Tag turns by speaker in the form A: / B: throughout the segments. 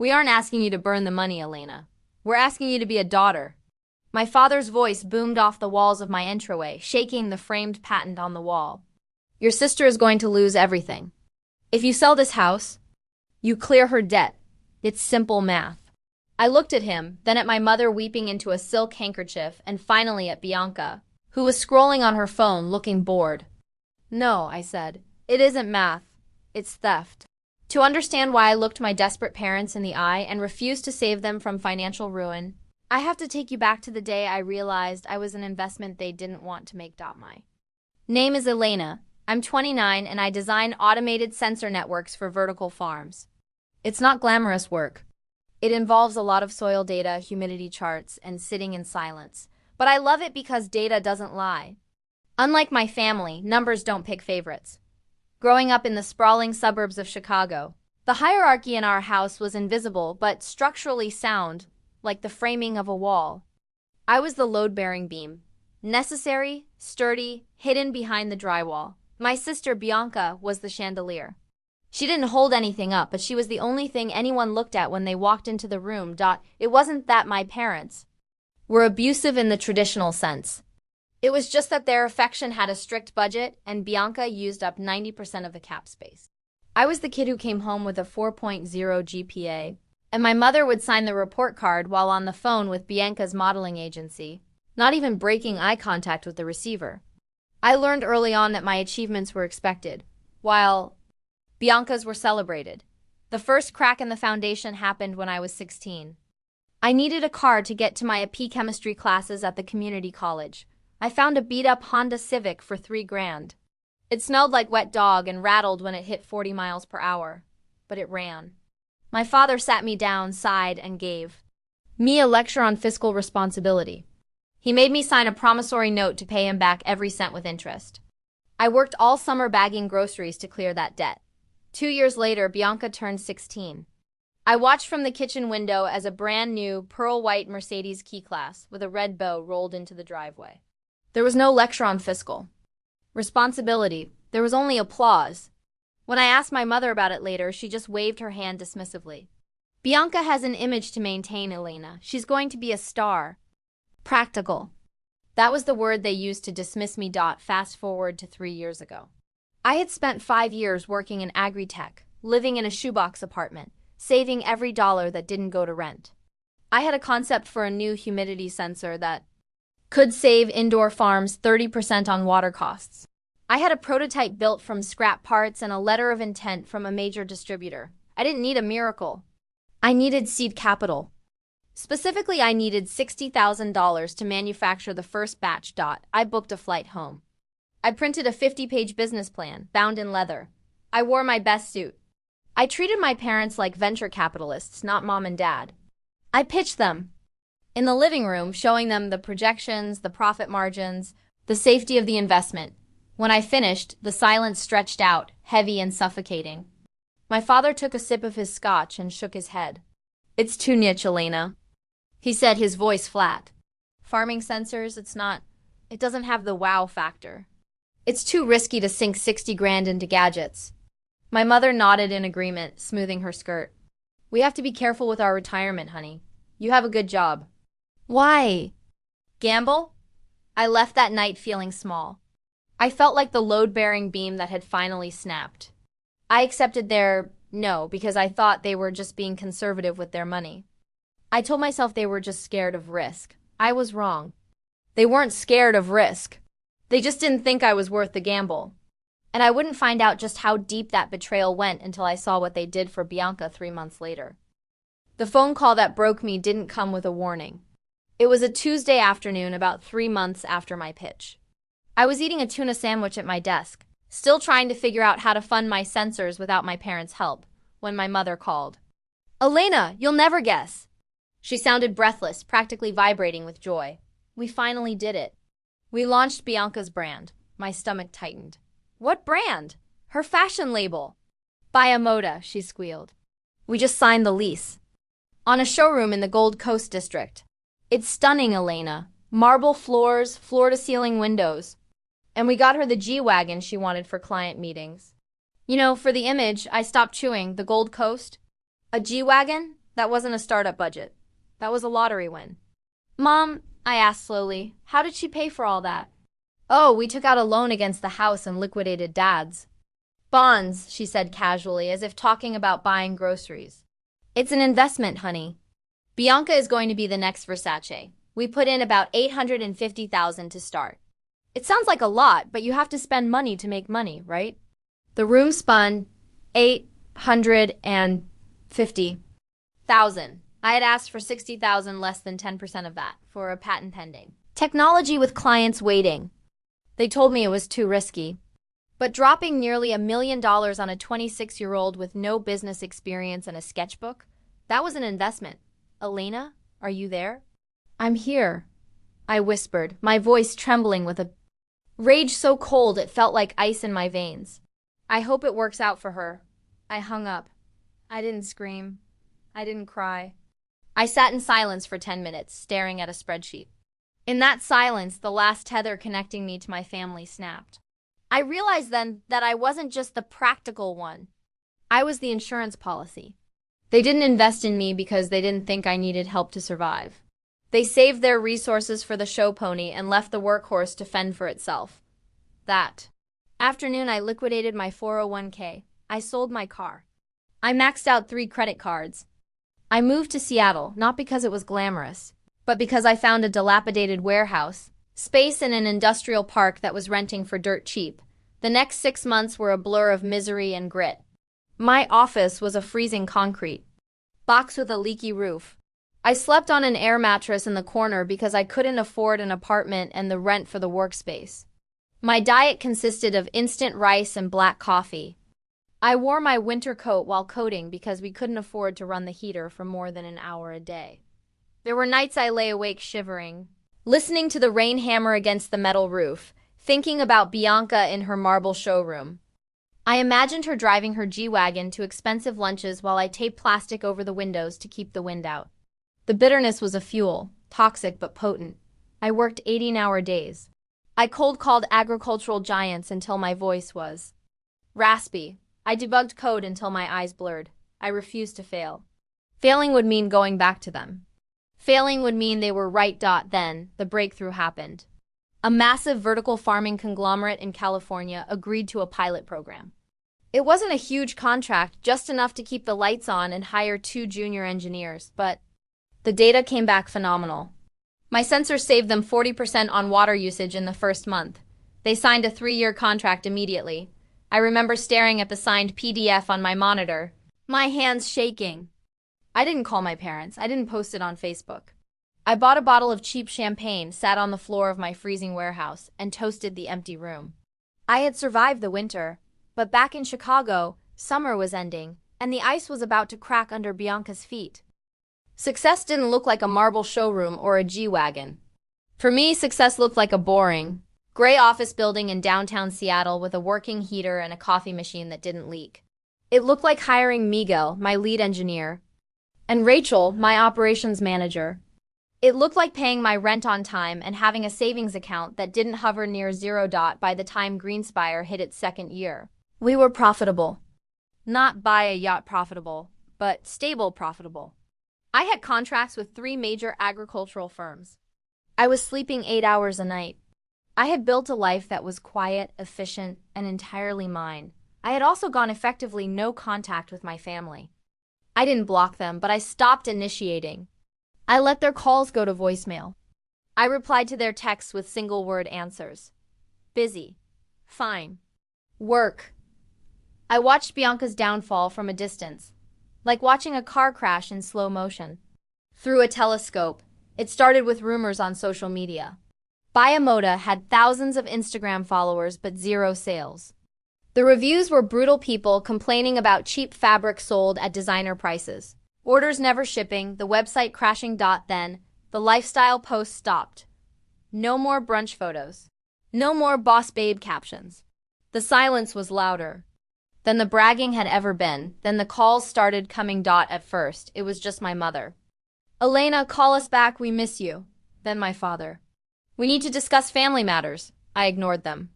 A: We aren't asking you to burn the money, Elena. We're asking you to be a daughter. My father's voice boomed off the walls of my entryway, shaking the framed patent on the wall. Your sister is going to lose everything. If you sell this house, you clear her debt. It's simple math. I looked at him, then at my mother weeping into a silk handkerchief, and finally at Bianca, who was scrolling on her phone, looking bored. No, I said. It isn't math. It's theft. To understand why I looked my desperate parents in the eye and refused to save them from financial ruin, I have to take you back to the day I realized I was an investment they didn't want to make. My name is Elena. I'm 29 and I design automated sensor networks for vertical farms. It's not glamorous work. It involves a lot of soil data, humidity charts, and sitting in silence. But I love it because data doesn't lie. Unlike my family, numbers don't pick favorites. Growing up in the sprawling suburbs of Chicago, the hierarchy in our house was invisible but structurally sound, like the framing of a wall. I was the load-bearing beam. Necessary, sturdy, hidden behind the drywall. My sister Bianca was the chandelier. She didn't hold anything up, but she was the only thing anyone looked at when they walked into the room. It wasn't that my parents were abusive in the traditional sense. It was just that their affection had a strict budget, and Bianca used up 90% of the cap space. I was the kid who came home with a 4.0 GPA, and my mother would sign the report card while on the phone with Bianca's modeling agency, not even breaking eye contact with the receiver. I learned early on that my achievements were expected, while Bianca's were celebrated. The first crack in the foundation happened when I was 16. I needed a car to get to my AP chemistry classes at the community college. I found a beat-up Honda Civic for $3,000. It smelled like wet dog and rattled when it hit 40 miles per hour, but it ran. My father sat me down, sighed, and gave me a lecture on fiscal responsibility. He made me sign a promissory note to pay him back every cent with interest. I worked all summer bagging groceries to clear that debt. 2 years later, Bianca turned 16. I watched from the kitchen window as a brand new pearl-white Mercedes K-Class with a red bow rolled into the driveway. There was no lecture on fiscal responsibility. There was only applause. When I asked my mother about it later, she just waved her hand dismissively. Bianca has an image to maintain, Elena. She's going to be a star. Practical. That was the word they used to dismiss me. Fast forward to 3 years ago. I had spent 5 years working in agri-tech, living in a shoebox apartment, saving every dollar that didn't go to rent. I had a concept for a new humidity sensor that could save indoor farms 30% on water costs. I had a prototype built from scrap parts and a letter of intent from a major distributor. I didn't need a miracle. I needed seed capital. Specifically, I needed $60,000 to manufacture the first batch. I booked a flight home. I printed a 50-page business plan, bound in leather. I wore my best suit. I treated my parents like venture capitalists, not mom and dad. I pitched them in the living room, showing them the projections, the profit margins, the safety of the investment. When I finished, the silence stretched out, heavy and suffocating. My father took a sip of his scotch and shook his head. It's too niche, Elena, he said, his voice flat. Farming sensors, it doesn't have the wow factor. It's too risky to sink 60 grand into gadgets. My mother nodded in agreement, smoothing her skirt. We have to be careful with our retirement, honey. You have a good job. Why? Gamble? I left that night feeling small. I felt like the load-bearing beam that had finally snapped. I accepted their no because I thought they were just being conservative with their money. I told myself they were just scared of risk. I was wrong. They weren't scared of risk. They just didn't think I was worth the gamble. And I wouldn't find out just how deep that betrayal went until I saw what they did for Bianca 3 months later. The phone call that broke me didn't come with a warning. It was a Tuesday afternoon about 3 months after my pitch. I was eating a tuna sandwich at my desk, still trying to figure out how to fund my sensors without my parents' help, when my mother called. Elena, you'll never guess. She sounded breathless, practically vibrating with joy. We finally did it. We launched Bianca's brand. My stomach tightened. What brand? Her fashion label. Buy a Moda, she squealed. We just signed the lease. On a showroom in the Gold Coast district. It's stunning, Elena. Marble floors, floor-to-ceiling windows. And we got her the G-Wagon she wanted for client meetings. You know, for the image, I stopped chewing. The Gold Coast. A G-Wagon? That wasn't a startup budget. That was a lottery win. Mom, I asked slowly, how did she pay for all that? Oh, we took out a loan against the house and liquidated Dad's bonds, she said casually, as if talking about buying groceries. It's an investment, honey. Bianca is going to be the next Versace. We put in about $850,000 to start. It sounds like a lot, but you have to spend money to make money, right? The room spun $850,000. I had asked for $60,000, less than 10% of that, for a patent pending technology with clients waiting. They told me it was too risky. But dropping nearly $1 million on a 26-year-old with no business experience and a sketchbook, that was an investment. Elena, are you there? I'm here, I whispered, my voice trembling with a rage so cold it felt like ice in my veins. I hope it works out for her. I hung up. I didn't scream. I didn't cry. I sat in silence for 10 minutes, staring at a spreadsheet. In that silence, the last tether connecting me to my family snapped. I realized then that I wasn't just the practical one. I was the insurance policy. They didn't invest in me because they didn't think I needed help to survive. They saved their resources for the show pony and left the workhorse to fend for itself. That afternoon, I liquidated my 401k. I sold my car. I maxed out 3 credit cards. I moved to Seattle, not because it was glamorous, but because I found a dilapidated warehouse, space in an industrial park that was renting for dirt cheap. The next 6 months were a blur of misery and grit. My office was a freezing concrete box with a leaky roof. I slept on an air mattress in the corner because I couldn't afford an apartment and the rent for the workspace. My diet consisted of instant rice and black coffee. I wore my winter coat while coding because we couldn't afford to run the heater for more than an hour a day. There were nights I lay awake shivering, listening to the rain hammer against the metal roof, thinking about Bianca in her marble showroom. I imagined her driving her G-Wagon to expensive lunches while I taped plastic over the windows to keep the wind out. The bitterness was a fuel, toxic but potent. I worked 18-hour days. I cold-called agricultural giants until my voice was raspy. I debugged code until my eyes blurred. I refused to fail. Failing would mean going back to them. Failing would mean they were right. Then, the breakthrough happened. A massive vertical farming conglomerate in California agreed to a pilot program. It wasn't a huge contract, just enough to keep the lights on and hire 2 junior engineers, but the data came back phenomenal. My sensors saved them 40% on water usage in the first month. They signed a 3-year contract immediately. I remember staring at the signed PDF on my monitor, my hands shaking. I didn't call my parents. I didn't post it on Facebook. I bought a bottle of cheap champagne, sat on the floor of my freezing warehouse, and toasted the empty room. I had survived the winter, but back in Chicago, summer was ending, and the ice was about to crack under Bianca's feet. Success didn't look like a marble showroom or a G-Wagon. For me, success looked like a boring, gray office building in downtown Seattle with a working heater and a coffee machine that didn't leak. It looked like hiring Miguel, my lead engineer, and Rachel, my operations manager. It looked like paying my rent on time and having a savings account that didn't hover near zero. By the time Greenspire hit its 2nd year. We were profitable. Not buy a yacht profitable, but stable profitable. I had contracts with 3 major agricultural firms. I was sleeping 8 hours a night. I had built a life that was quiet, efficient, and entirely mine. I had also gone effectively no contact with my family. I didn't block them, but I stopped initiating. I let their calls go to voicemail. I replied to their texts with single-word answers. Busy. Fine. Work. I watched Bianca's downfall from a distance, like watching a car crash in slow motion. Through a telescope, it started with rumors on social media. Biamoda had thousands of Instagram followers but 0 sales. The reviews were brutal people complaining about cheap fabric sold at designer prices. Orders never shipping, the website crashing. Then, the lifestyle posts stopped. No more brunch photos. No more boss babe captions. The silence was louder than the bragging had ever been. Then the calls started coming. At first, it was just my mother. Elena, call us back, we miss you. Then my father. We need to discuss family matters. I ignored them.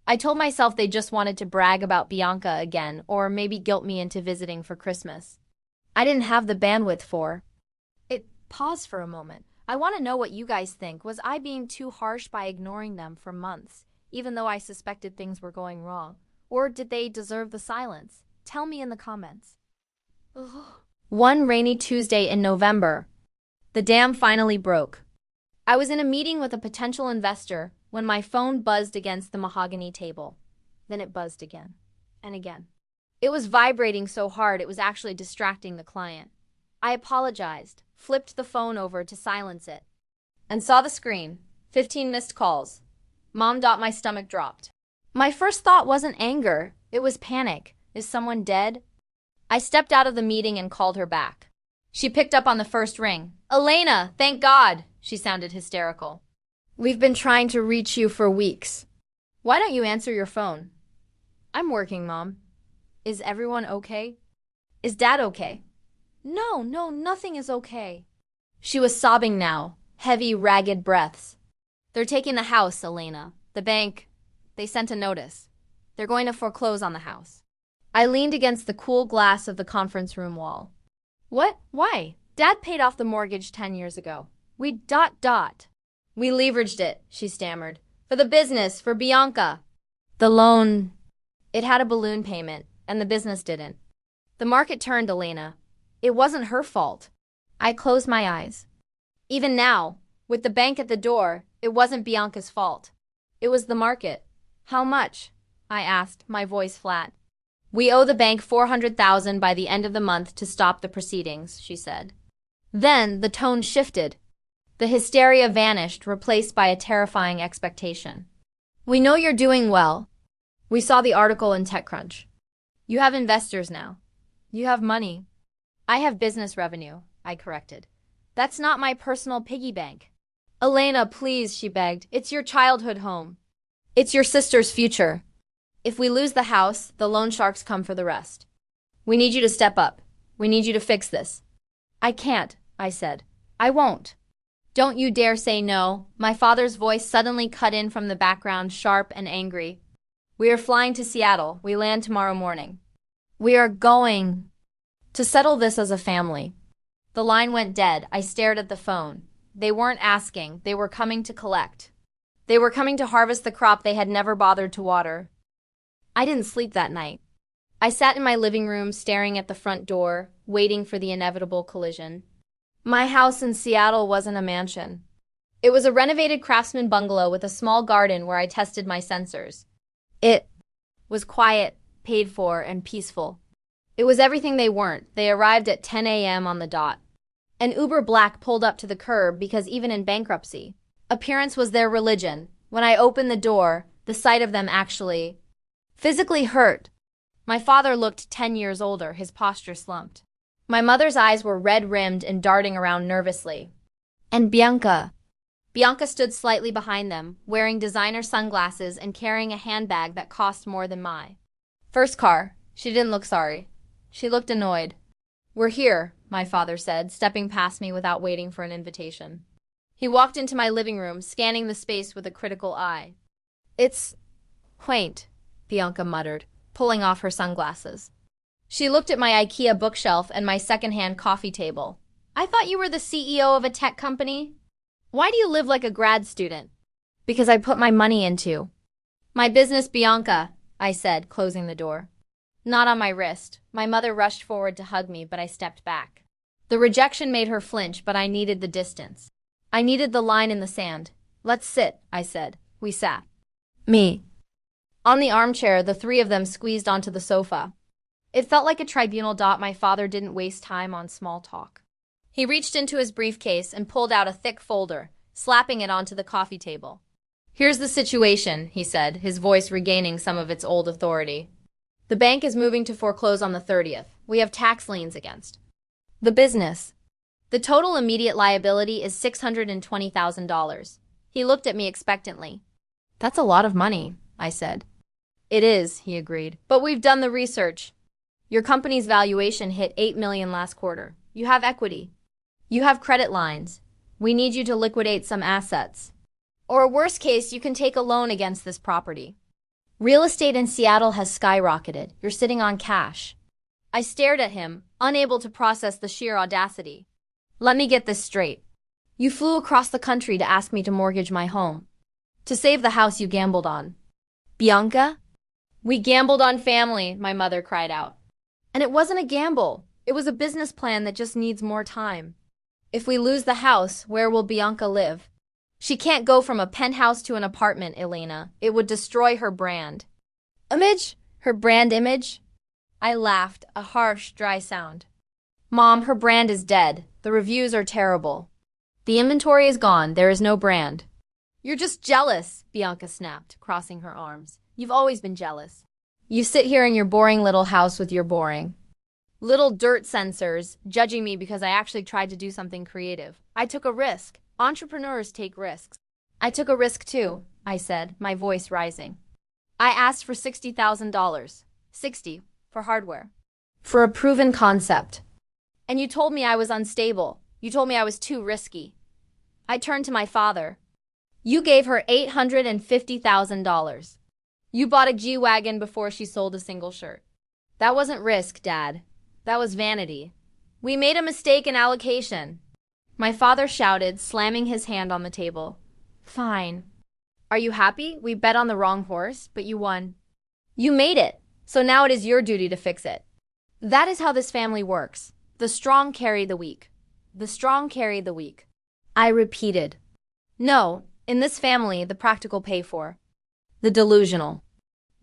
A: I told myself they just wanted to brag about Bianca again, or maybe guilt me into visiting for Christmas. I didn't have the bandwidth for. It paused for a moment. I want to know what you guys think. Was I being too harsh by ignoring them for months, even though I suspected things were going wrong? Or did they deserve the silence? Tell me in the comments. One rainy Tuesday in November, the dam finally broke. I was in a meeting with a potential investor when my phone buzzed against the mahogany table. Then it buzzed again and again. It was vibrating so hard it was actually distracting the client. I apologized, flipped the phone over to silence it, and saw the screen. 15 missed calls. Mom. My stomach dropped. My first thought wasn't anger, it was panic. Is someone dead? I stepped out of the meeting and called her back. She picked up on the first ring. Elena, thank God, she sounded hysterical. We've been trying to reach you for weeks. Why don't you answer your phone? I'm working, Mom. Is everyone okay? Is Dad okay? No, nothing is okay. She was sobbing now, heavy, ragged breaths. They're taking the house, Elena. The bank, they sent a notice. They're going to foreclose on the house. I leaned against the cool glass of the conference room wall. What? Why? Dad paid off the mortgage 10 years ago. We. We leveraged it, she stammered. For the business, for Bianca. The loan. It had a balloon payment, and the business didn't. The market turned, Elena. It wasn't her fault. I closed my eyes. Even now, with the bank at the door, it wasn't Bianca's fault. It was the market. How much? I asked, my voice flat. We owe the bank $400,000 by the end of the month to stop the proceedings, she said. Then the tone shifted. The hysteria vanished, replaced by a terrifying expectation. We know you're doing well. We saw the article in TechCrunch. You have investors now. You have money. I have business revenue, I corrected. That's not my personal piggy bank. Elena, please, she begged. It's your childhood home. It's your sister's future. If we lose the house, the loan sharks come for the rest. We need you to step up. We need you to fix this. I can't, I said. I won't. Don't you dare say no. My father's voice suddenly cut in from the background, sharp and angry. We are flying to Seattle. We land tomorrow morning. We are going to settle this as a family. The line went dead. I stared at the phone. They weren't asking. They were coming to collect. They were coming to harvest the crop they had never bothered to water. I didn't sleep that night. I sat in my living room staring at the front door, waiting for the inevitable collision. My house in Seattle wasn't a mansion. It was a renovated craftsman bungalow with a small garden where I tested my sensors. It was quiet, paid for, and peaceful. It was everything they weren't. They arrived at 10 a.m. on the dot. An Uber Black pulled up to the curb because even in bankruptcy, appearance was their religion. When I opened the door, the sight of them actually physically hurt. My father looked 10 years older, his posture slumped. My mother's eyes were red-rimmed and darting around nervously. And Bianca. Bianca stood slightly behind them, wearing designer sunglasses and carrying a handbag that cost more than my first car. She didn't look sorry. She looked annoyed. We're here, my father said, stepping past me without waiting for an invitation. He walked into my living room, scanning the space with a critical eye. It's quaint, Bianca muttered, pulling off her sunglasses. She looked at my IKEA bookshelf and my secondhand coffee table. I thought you were the CEO of a tech company? Why do you live like a grad student? Because I put my money into my business, Bianca, I said, closing the door. Not on my wrist. My mother rushed forward to hug me, but I stepped back. The rejection made her flinch, but I needed the distance. I needed the line in the sand. Let's sit, I said. We sat. Me. On the armchair, the three of them squeezed onto the sofa. It felt like a tribunal. My father didn't waste time on small talk. He reached into his briefcase and pulled out a thick folder, slapping it onto the coffee table. Here's the situation, he said, his voice regaining some of its old authority. The bank is moving to foreclose on the 30th. We have tax liens against the business. The total immediate liability is $620,000. He looked at me expectantly. That's a lot of money, I said. It is, he agreed. But we've done the research. Your company's valuation hit $8 million last quarter. You have equity. You have credit lines. We need you to liquidate some assets. Or worst case, you can take a loan against this property. Real estate in Seattle has skyrocketed. You're sitting on cash. I stared at him, unable to process the sheer audacity. Let me get this straight. You flew across the country to ask me to mortgage my home. To save the house you gambled on. Bianca? We gambled on family, my mother cried out. And it wasn't a gamble. It was a business plan that just needs more time. If we lose the house, where will Bianca live? She can't go from a penthouse to an apartment, Elena. It would destroy her brand. Image? Her brand image? I laughed, a harsh, dry sound. Mom, her brand is dead. The reviews are terrible. The inventory is gone. There is no brand. You're just jealous, Bianca snapped, crossing her arms. You've always been jealous. You sit here in your boring little house with your boring little dirt sensors, judging me because I actually tried to do something creative. I took a risk. Entrepreneurs take risks. I took a risk too, I said, my voice rising. I asked for $60,000. 60 for hardware. For a proven concept. And you told me I was unstable. You told me I was too risky. I turned to my father. You gave her $850,000. You bought a G-Wagon before she sold a single shirt. That wasn't risk, Dad. That was vanity. We made a mistake in allocation. My father shouted, slamming his hand on the table. Fine. Are you happy? We bet on the wrong horse, but you won. You made it, so now it is your duty to fix it. That is how this family works. The strong carry the weak. The strong carry the weak. I repeated. No, in this family, the practical pay for. The delusional.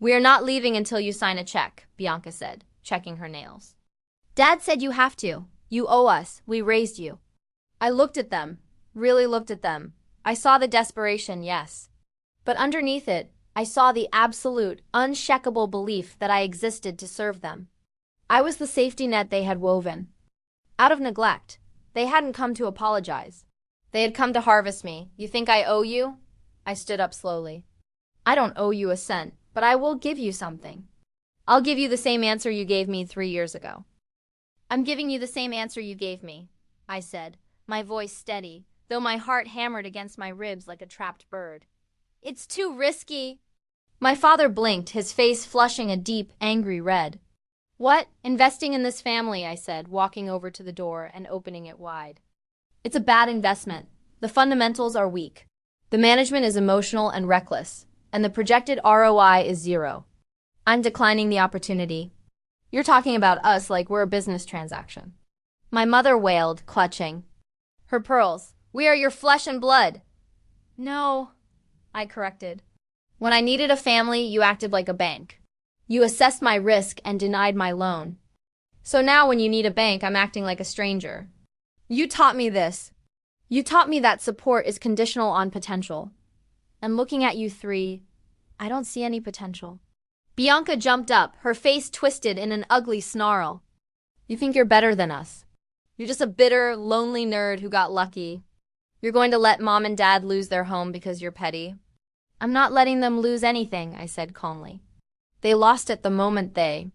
A: We are not leaving until you sign a check, Bianca said, checking her nails. Dad said you have to. You owe us. We raised you. I looked at them, really looked at them. I saw the desperation, yes. But underneath it, I saw the absolute, unshakable belief that I existed to serve them. I was the safety net they had woven. Out of neglect, they hadn't come to apologize. They had come to harvest me. You think I owe you? I stood up slowly. I don't owe you a cent, but I will give you something. I'll give you the same answer you gave me 3 years ago. I'm giving you the same answer you gave me, I said, my voice steady, though my heart hammered against my ribs like a trapped bird. It's too risky. My father blinked, his face flushing a deep, angry red. What? Investing in this family, I said, walking over to the door and opening it wide. It's a bad investment. The fundamentals are weak. The management is emotional and reckless, and the projected ROI is 0. I'm declining the opportunity. You're talking about us like we're a business transaction. My mother wailed, clutching her pearls. We are your flesh and blood. No, I corrected. When I needed a family, you acted like a bank. You assessed my risk and denied my loan. So now when you need a bank, I'm acting like a stranger. You taught me this. You taught me that support is conditional on potential. And looking at you three, I don't see any potential. Bianca jumped up, her face twisted in an ugly snarl. You think you're better than us. You're just a bitter, lonely nerd who got lucky. You're going to let Mom and Dad lose their home because you're petty. I'm not letting them lose anything, I said calmly. They lost it the moment they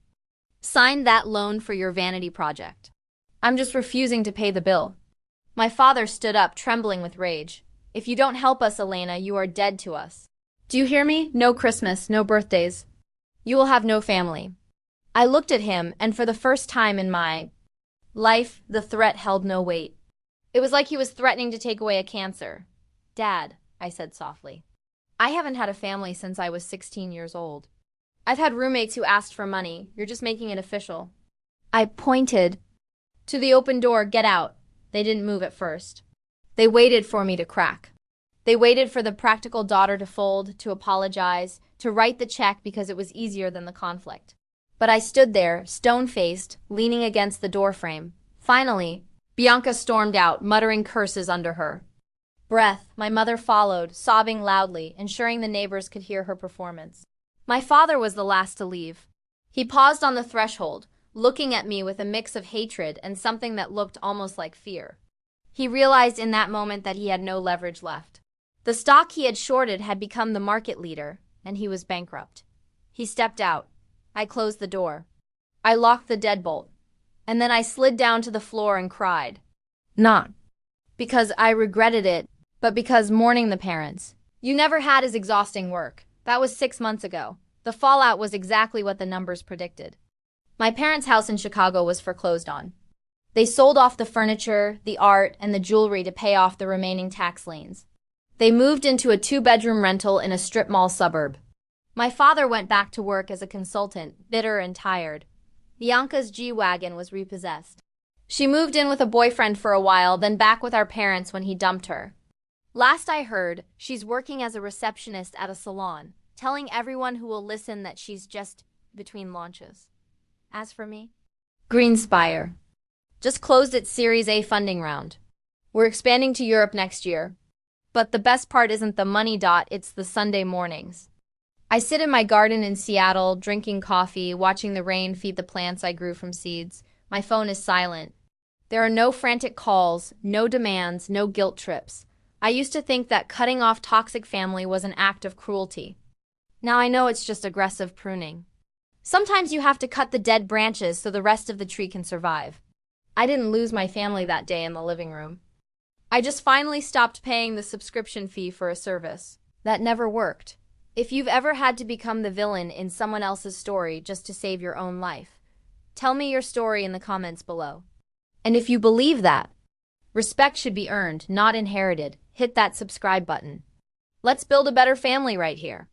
A: signed that loan for your vanity project. I'm just refusing to pay the bill. My father stood up, trembling with rage. If you don't help us, Elena, you are dead to us. Do you hear me? No Christmas, no birthdays. You will have no family. I looked at him, and for the first time in my life, the threat held no weight. It was like he was threatening to take away a cancer. Dad, I said softly. I haven't had a family since I was 16 years old. I've had roommates who asked for money. You're just making it official. I pointed to the open door. Get out. They didn't move at first. They waited for me to crack. They waited for the practical daughter to fold, to apologize, to write the check because it was easier than the conflict. But I stood there, stone-faced, leaning against the doorframe. Finally, Bianca stormed out, muttering curses under her breath. My mother followed, sobbing loudly, ensuring the neighbors could hear her performance. My father was the last to leave. He paused on the threshold, looking at me with a mix of hatred and something that looked almost like fear. He realized in that moment that he had no leverage left. The stock he had shorted had become the market leader, and he was bankrupt. He stepped out. I closed the door. I locked the deadbolt. And then I slid down to the floor and cried. Not because I regretted it, but because mourning the parents you never had is exhausting work. That was 6 months ago. The fallout was exactly what the numbers predicted. My parents' house in Chicago was foreclosed on. They sold off the furniture, the art, and the jewelry to pay off the remaining tax liens. They moved into a two-bedroom rental in a strip mall suburb. My father went back to work as a consultant, bitter and tired. Bianca's G-Wagon was repossessed. She moved in with a boyfriend for a while, then back with our parents when he dumped her. Last I heard, she's working as a receptionist at a salon, telling everyone who will listen that she's just between launches. As for me, Greenspire just closed its Series A funding round. We're expanding to Europe next year. But the best part isn't the money, it's the Sunday mornings. I sit in my garden in Seattle, drinking coffee, watching the rain feed the plants I grew from seeds. My phone is silent. There are no frantic calls, no demands, no guilt trips. I used to think that cutting off toxic family was an act of cruelty. Now I know it's just aggressive pruning. Sometimes you have to cut the dead branches so the rest of the tree can survive. I didn't lose my family that day in the living room. I just finally stopped paying the subscription fee for a service. That never worked. If you've ever had to become the villain in someone else's story just to save your own life, tell me your story in the comments below. And if you believe that respect should be earned, not inherited, hit that subscribe button. Let's build a better family right here.